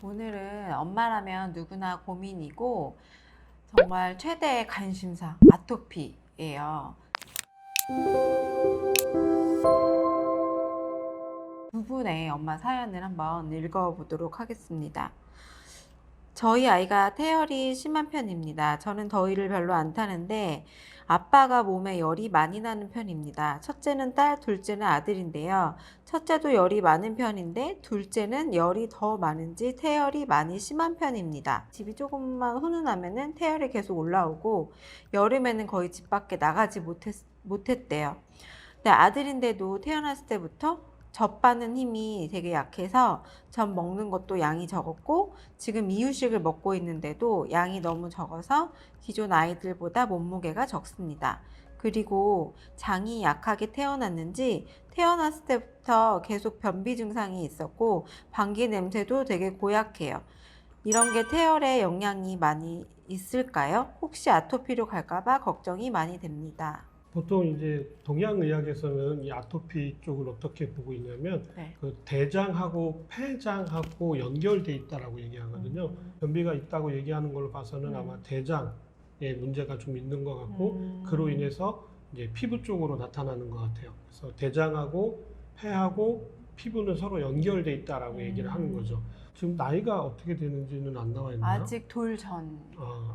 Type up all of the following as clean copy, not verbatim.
오늘은 엄마라면 누구나 고민이고 정말 최대의 관심사 아토피예요. 두 분의 엄마 사연을 한번 읽어보도록 하겠습니다. 저희 아이가 태열이 심한 편입니다. 저는 더위를 별로 안 타는데 아빠가 몸에 열이 많이 나는 편입니다. 첫째는 딸, 둘째는 아들인데요. 첫째도 열이 많은 편인데 둘째는 열이 더 많은지 태열이 많이 심한 편입니다. 집이 조금만 훈훈하면은 태열이 계속 올라오고 여름에는 거의 집 밖에 나가지 못했대요. 근데 아들인데도 태어났을 때부터 젖 빠는 힘이 되게 약해서 젖 먹는 것도 양이 적었고 지금 이유식을 먹고 있는데도 양이 너무 적어서 기존 아이들보다 몸무게가 적습니다. 그리고 장이 약하게 태어났는지 태어났을 때부터 계속 변비 증상이 있었고 방귀 냄새도 되게 고약해요. 이런 게 태열에 영향이 많이 있을까요? 혹시 아토피로 갈까봐 걱정이 많이 됩니다. 보통 이제 동양의학에서는 이 아토피 쪽을 어떻게 보고 있냐면 네. 그 대장하고 폐장하고 연결돼 있다라고 얘기하거든요. 변비가 있다고 얘기하는 걸로 봐서는 아마 대장에 문제가 좀 있는 것 같고 그로 인해서 이제 피부 쪽으로 나타나는 것 같아요. 그래서 대장하고 폐하고 피부는 서로 연결돼 있다라고 얘기를 하는 거죠. 지금 나이가 어떻게 되는지는 안 나와 있나요? 아직 돌 전.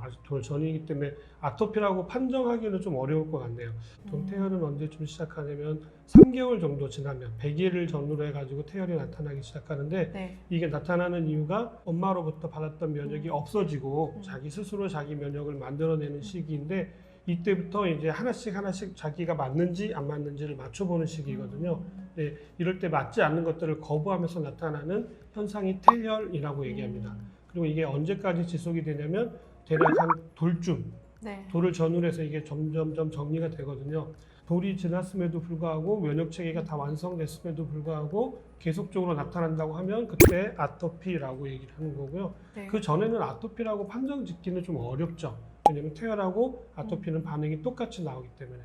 아직 돌 전이기 때문에 아토피라고 판정하기는 좀 어려울 것 같네요. 보통 태열은 언제쯤 시작하냐면 3개월 정도 지나면 100일을 전후로 해가지고 태열이 나타나기 시작하는데 네. 이게 나타나는 이유가 엄마로부터 받았던 면역이 없어지고 자기 스스로 자기 면역을 만들어내는 시기인데 이때부터 이제 하나씩 자기가 맞는지 안 맞는지를 맞춰보는 시기거든요. 네, 이럴 때 맞지 않는 것들을 거부하면서 나타나는 현상이 태열이라고 얘기합니다. 그리고 이게 언제까지 지속이 되냐면 대략 한 돌쯤, 네. 돌을 전후로 해서 이게 점점점 정리가 되거든요. 돌이 지났음에도 불구하고 면역 체계가 다 완성됐음에도 불구하고 계속적으로 나타난다고 하면 그때 아토피라고 얘기를 하는 거고요. 네. 그 전에는 아토피라고 판정 짓기는 좀 어렵죠. 왜냐면 태열하고 아토피는 반응이 똑같이 나오기 때문에.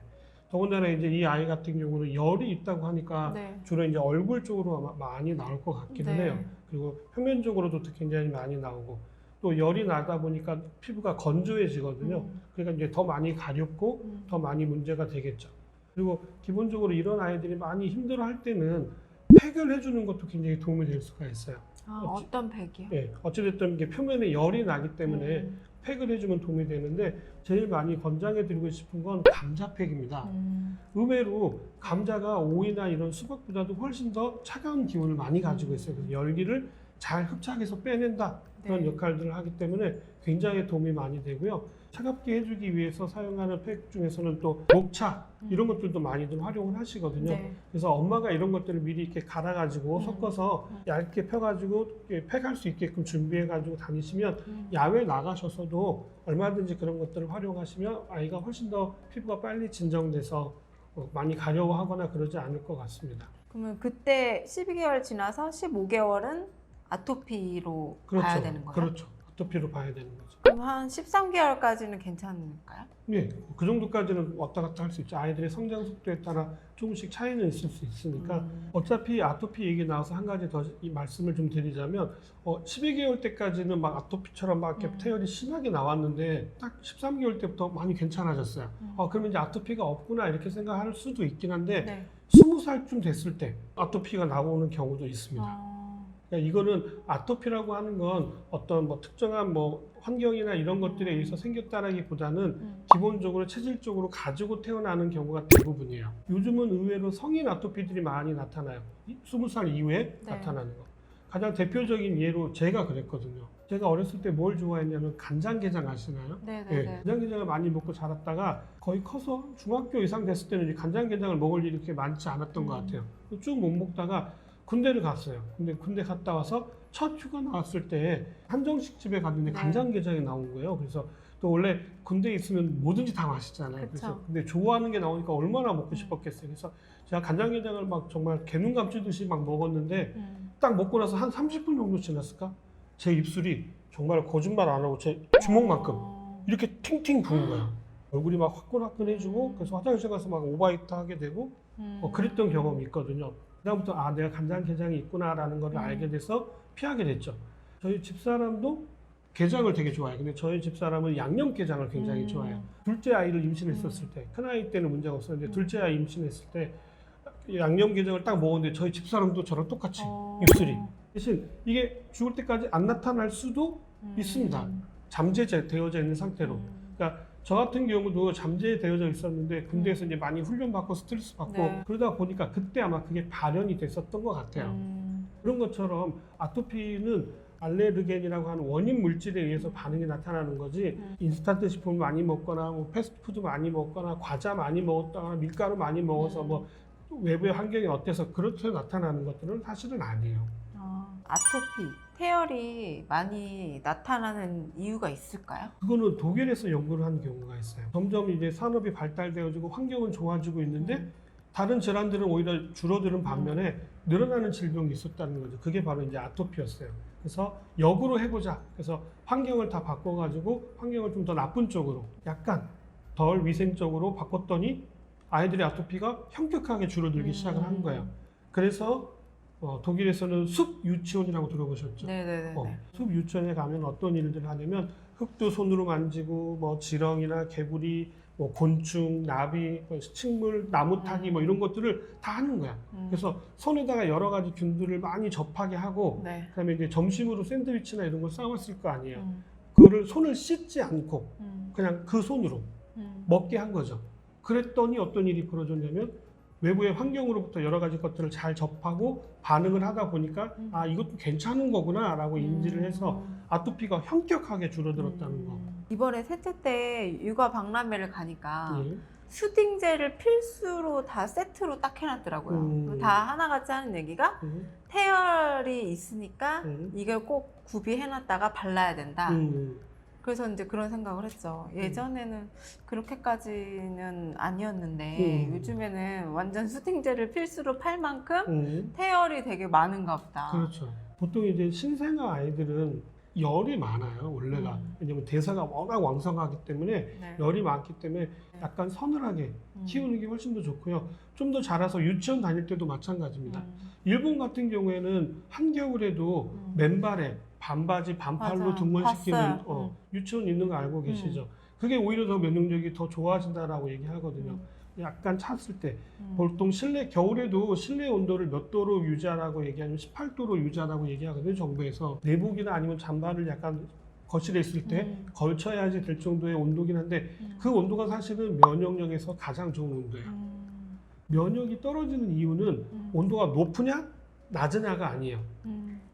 더군다나 이제 이 아이 같은 경우는 열이 있다고 하니까 네. 주로 이제 얼굴 쪽으로 아마 많이 나올 것 같기는 네. 해요. 그리고 표면적으로도 굉장히 많이 나오고 또 열이 나다 보니까 피부가 건조해지거든요. 그러니까 이제 더 많이 가렵고 더 많이 문제가 되겠죠. 그리고 기본적으로 이런 아이들이 많이 힘들어할 때는 팩을 해주는 것도 굉장히 도움이 될 수가 있어요. 어떤 팩이요? 예, 어찌됐든 이게 표면에 열이 나기 때문에 팩을 해주면 도움이 되는데 제일 많이 권장해드리고 싶은 건 감자팩입니다. 의외로 감자가 오이나 이런 수박보다도 훨씬 더 차가운 기운을 많이 가지고 있어요. 그래서 열기를 잘 흡착해서 빼낸다 그런 역할들을 하기 때문에 굉장히 도움이 많이 되고요. 차갑게 해주기 위해서 사용하는 팩 중에서는 또 녹차 이런 것들도 많이들 활용을 하시거든요. 네. 그래서 엄마가 이런 것들을 미리 이렇게 갈아가지고 섞어서 얇게 펴가지고 팩할 수 있게끔 준비해가지고 다니시면 야외 나가셔서도 얼마든지 그런 것들을 활용하시면 아이가 훨씬 더 피부가 빨리 진정돼서 많이 가려워하거나 그러지 않을 것 같습니다. 그러면 그때 12개월 지나서 15개월은 아토피로 봐야 되는 거예요? 그렇죠. 아토피로 봐야 되는 거죠. 그럼 한 13개월까지는 괜찮을까요? 네, 그 정도까지는 왔다 갔다 할 수 있죠. 아이들의 성장 속도에 따라 조금씩 차이는 있을 수 있으니까 어차피 아토피 얘기 나와서 한 가지 더 이 말씀을 좀 드리자면 12개월 때까지는 막 아토피처럼 막 이렇게 태열이 심하게 나왔는데 딱 13개월 때부터 많이 괜찮아졌어요. 그러면 이제 아토피가 없구나 이렇게 생각할 수도 있긴 한데 네. 20살쯤 됐을 때 아토피가 나오는 경우도 있습니다. 그러니까 이거는 아토피라고 하는 건 어떤 뭐 특정한 뭐 환경이나 이런 것들에 의해서 생겼다라기보다는 기본적으로 체질적으로 가지고 태어나는 경우가 대부분이에요. 요즘은 의외로 성인 아토피들이 많이 나타나요. 20살 이후에 나타나는 거. 가장 대표적인 예로 제가 그랬거든요. 제가 어렸을 때 뭘 좋아했냐면 간장게장 아시나요? 네네네. 간장게장을 많이 먹고 자랐다가 거의 커서 중학교 이상 됐을 때는 이제 간장게장을 먹을 일이 그렇게 많지 않았던 것 같아요. 쭉 못 먹다가 군대를 갔어요. 근데 군대 갔다 와서 첫 휴가 나왔을 때 한정식 집에 갔는데 간장게장이 나온 거예요. 그래서 또 원래 군대에 있으면 뭐든지 다 맛있잖아요. 그래서 근데 좋아하는 게 나오니까 얼마나 먹고 싶었겠어요. 그래서 제가 간장게장을 막 정말 개눈 감치듯이 막 먹었는데 딱 먹고 나서 한 30분 정도 지났을까? 제 입술이 정말 거짓말 안 하고 제 주먹만큼 이렇게 팅팅 부은 거예요. 얼굴이 막 화끈화끈해지고 그래서 화장실 가서 막 오바이트 하게 되고 그랬던 경험이 있거든요. 그다음부터 내가 간장게장이 있구나라는 걸 알게 돼서 피하게 됐죠. 저희 집사람도 게장을 되게 좋아해요. 근데 저희 집사람은 양념게장을 굉장히 좋아해요. 둘째 아이를 임신했었을 때, 큰아이 때는 문제가 없었는데 둘째 아이 임신했을 때 양념게장을 딱 먹었는데 저희 집사람도 저랑 똑같이 입술이. 대신 이게 죽을 때까지 안 나타날 수도 있습니다. 잠재되어져 있는 상태로. 그러니까 저 같은 경우도 잠재되어져 있었는데 군대에서 이제 많이 훈련받고 스트레스 받고 네. 그러다 보니까 그때 아마 그게 발현이 됐었던 것 같아요. 그런 것처럼 아토피는 알레르겐이라고 하는 원인 물질에 의해서 반응이 나타나는 거지 인스턴트 식품 많이 먹거나 뭐 패스트푸드 많이 먹거나 과자 많이 먹었다거나 밀가루 많이 먹어서 뭐 외부의 환경이 어때서 그렇게 나타나는 것들은 사실은 아니에요. 아토피, 태열이 많이 나타나는 이유가 있을까요? 그거는 독일에서 연구를 한 경우가 있어요. 점점 이제 산업이 발달되어지고 환경은 좋아지고 있는데 다른 질환들은 오히려 줄어드는 반면에 늘어나는 질병이 있었다는 거죠. 그게 바로 이제 아토피였어요. 그래서 역으로 해보자. 그래서 환경을 다 바꿔가지고 환경을 좀 더 나쁜 쪽으로 약간 덜 위생적으로 바꿨더니 아이들의 아토피가 현격하게 줄어들기 시작을 한 거예요. 그래서 독일에서는 숲 유치원이라고 들어보셨죠? 네네네. 숲 유치원에 가면 어떤 일들을 하냐면 흙도 손으로 만지고 뭐 지렁이나 개구리, 뭐 곤충, 나비, 뭐 식물, 나무 타기 뭐 이런 것들을 다 하는 거야. 그래서 손에다가 여러 가지 균들을 많이 접하게 하고 네. 그다음에 이제 점심으로 샌드위치나 이런 걸 싸왔을 거 아니에요. 그거를 손을 씻지 않고 그냥 그 손으로 먹게 한 거죠. 그랬더니 어떤 일이 벌어졌냐면 외부의 환경으로부터 여러 가지 것들을 잘 접하고 반응을 하다 보니까 아 이것도 괜찮은 거구나 라고 인지를 해서 아토피가 현격하게 줄어들었다는 거. 이번에 셋째 때 육아 박람회를 가니까 예. 수딩젤을 필수로 다 세트로 딱 해놨더라고요. 그리고 다 하나같이 하는 얘기가 태열이 있으니까 이걸 꼭 구비해놨다가 발라야 된다. 그래서 이제 그런 생각을 했죠. 예전에는 그렇게까지는 아니었는데 요즘에는 완전 수딩젤을 필수로 팔 만큼 태열이 되게 많은가 보다. 그렇죠. 보통 이제 신생아 아이들은 열이 많아요, 원래가. 왜냐면 대사가 워낙 왕성하기 때문에 네. 열이 많기 때문에 약간 서늘하게 키우는 게 훨씬 더 좋고요. 좀 더 자라서 유치원 다닐 때도 마찬가지입니다. 일본 같은 경우에는 한겨울에도 맨발에 반바지, 반팔로 맞아. 등원시키는 봤어요. 유치원 있는 거 알고 계시죠? 그게 오히려 더 면역력이 더 좋아진다라고 얘기하거든요. 약간 찼을 때 보통 실내 겨울에도 실내 온도를 몇 도로 유지하라고 얘기하면 18도로 유지하라고 얘기하거든요. 정부에서 내복이나 아니면 잠바를 약간 거실에 있을 때 걸쳐야지 될 정도의 온도긴 한데 그 온도가 사실은 면역력에서 가장 좋은 온도예요. 면역이 떨어지는 이유는 온도가 높으냐 낮으냐가 아니에요.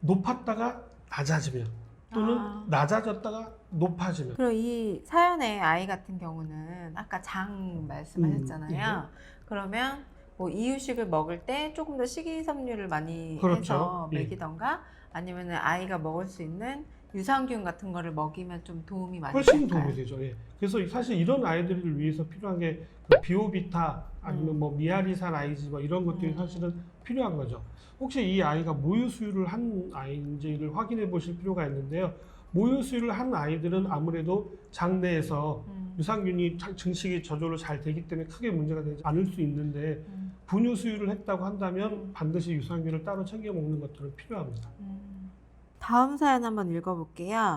높았다가 낮아지면 또는 낮아졌다가 높아지면. 그리고 이 사연의 아이 같은 경우는 아까 장 말씀하셨잖아요. 그러면 뭐 이유식을 먹을 때 조금 더 식이섬유를 많이 그렇죠. 해서 예. 먹이던가 아니면 아이가 먹을 수 있는 유산균 같은 거를 먹이면 좀 도움이 많이 훨씬 될까요? 도움이 되죠. 예. 그래서 사실 이런 아이들을 위해서 필요한 게그 비오비타 아니면 뭐 미아리산 아이지 뭐 이런 것들이 사실은 필요한 거죠. 혹시 이 아이가 모유 수유를 한 아이인지를 확인해 보실 필요가 있는데요. 모유 수유를 한 아이들은 아무래도 장내에서 유산균이 증식이 저절로 잘 되기 때문에 크게 문제가 되지 않을 수 있는데 분유 수유를 했다고 한다면 반드시 유산균을 따로 챙겨 먹는 것들은 필요합니다. 다음 사연 한번 읽어볼게요.